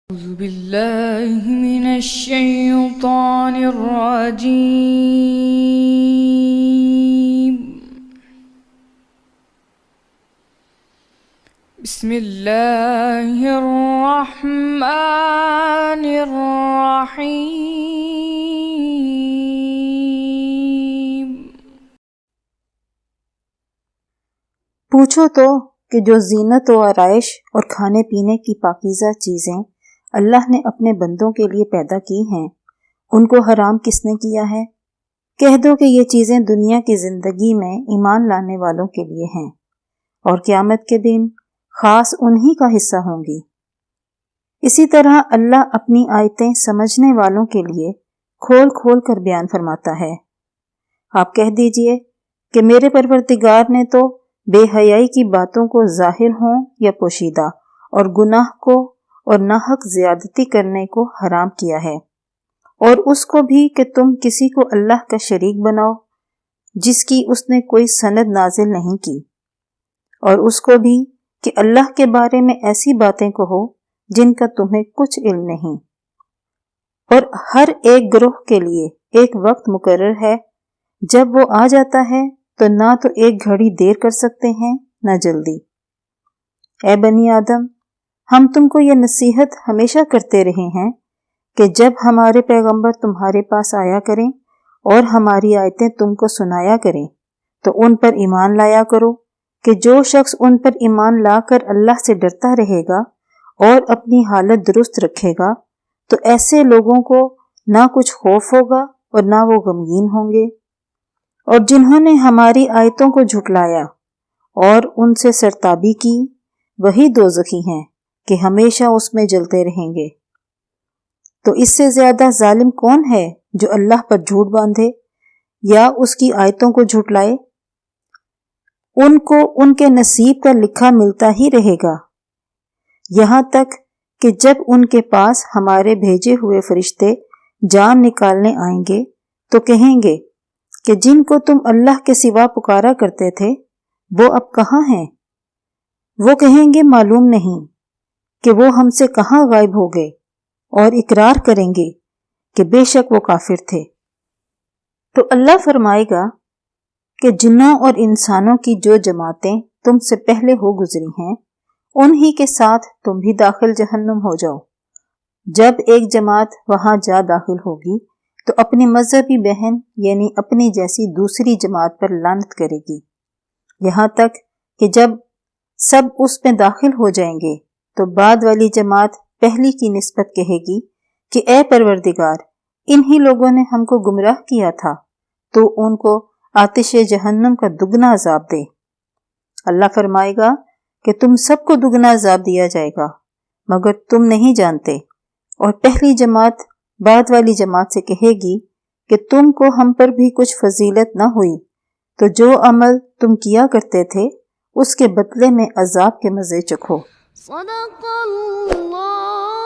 أعوذ بالله من الشيطان الرجيم. بسم الله الرحمن الرحيم. پوچھو تو کہ جو زینت و آرائش اور کھانے پینے کی پاکیزہ چیزیں اللہ نے اپنے بندوں کے لیے پیدا کی ہیں ان کو حرام کس نے کیا ہے؟ کہہ دو کہ یہ چیزیں دنیا کی زندگی میں ایمان لانے والوں کے لیے ہیں اور قیامت کے دن خاص انہی کا حصہ ہوں گی۔ اسی طرح اللہ اپنی آیتیں سمجھنے والوں کے لیے کھول کھول کر بیان فرماتا ہے۔ آپ کہہ دیجئے کہ میرے پروردگار نے تو بے حیائی کی باتوں کو ظاہر ہوں یا پوشیدہ اور گناہ کو اور ناحق زیادتی کرنے کو حرام کیا ہے، اور اس کو بھی کہ تم کسی کو اللہ کا شریک بناؤ جس کی اس نے کوئی سند نازل نہیں کی، اور اس کو بھی کہ اللہ کے بارے میں ایسی باتیں کہو جن کا تمہیں کچھ علم نہیں، اور ہر ایک گروہ کے لیے ایک وقت مقرر ہے، جب وہ آ جاتا ہے تو نہ تو ایک گھڑی دیر کر سکتے ہیں نہ جلدی۔ اے بنی آدم، ہم تم کو یہ نصیحت ہمیشہ کرتے رہے ہیں کہ جب ہمارے پیغمبر تمہارے پاس آیا کریں اور ہماری آیتیں تم کو سنایا کریں تو ان پر ایمان لایا کرو، کہ جو شخص ان پر ایمان لا کر اللہ سے ڈرتا رہے گا اور اپنی حالت درست رکھے گا تو ایسے لوگوں کو نہ کچھ خوف ہوگا اور نہ وہ غمگین ہوں گے، اور جنہوں نے ہماری آیتوں کو جھٹلایا اور ان سے سرتابی کی وہی دوزخی ہیں کہ ہمیشہ اس میں جلتے رہیں گے۔ تو اس سے زیادہ ظالم کون ہے جو اللہ پر جھوٹ باندھے یا اس کی آیتوں کو جھٹلائے؟ ان کو ان کے نصیب کا لکھا ملتا ہی رہے گا، یہاں تک کہ جب ان کے پاس ہمارے بھیجے ہوئے فرشتے جان نکالنے آئیں گے تو کہیں گے کہ جن کو تم اللہ کے سوا پکارا کرتے تھے وہ اب کہاں ہیں؟ وہ کہیں گے معلوم نہیں کہ وہ ہم سے کہاں غائب ہو گئے، اور اقرار کریں گے کہ بے شک وہ کافر تھے۔ تو اللہ فرمائے گا کہ جنوں اور انسانوں کی جو جماعتیں تم سے پہلے ہو گزری ہیں انہی کے ساتھ تم بھی داخل جہنم ہو جاؤ۔ جب ایک جماعت وہاں جا داخل ہوگی تو اپنی مذہبی بہن یعنی اپنی جیسی دوسری جماعت پر لعنت کرے گی، یہاں تک کہ جب سب اس میں داخل ہو جائیں گے تو بعد والی جماعت پہلی کی نسبت کہے گی کہ اے پروردگار، انہی لوگوں نے ہم کو گمراہ کیا تھا، تو ان کو آتش جہنم کا دگنا عذاب دے۔ اللہ فرمائے گا کہ تم سب کو دگنا عذاب دیا جائے گا مگر تم نہیں جانتے، اور پہلی جماعت بعد والی جماعت سے کہے گی کہ تم کو ہم پر بھی کچھ فضیلت نہ ہوئی، تو جو عمل تم کیا کرتے تھے اس کے بدلے میں عذاب کے مزے چکھو۔ صدق اللہ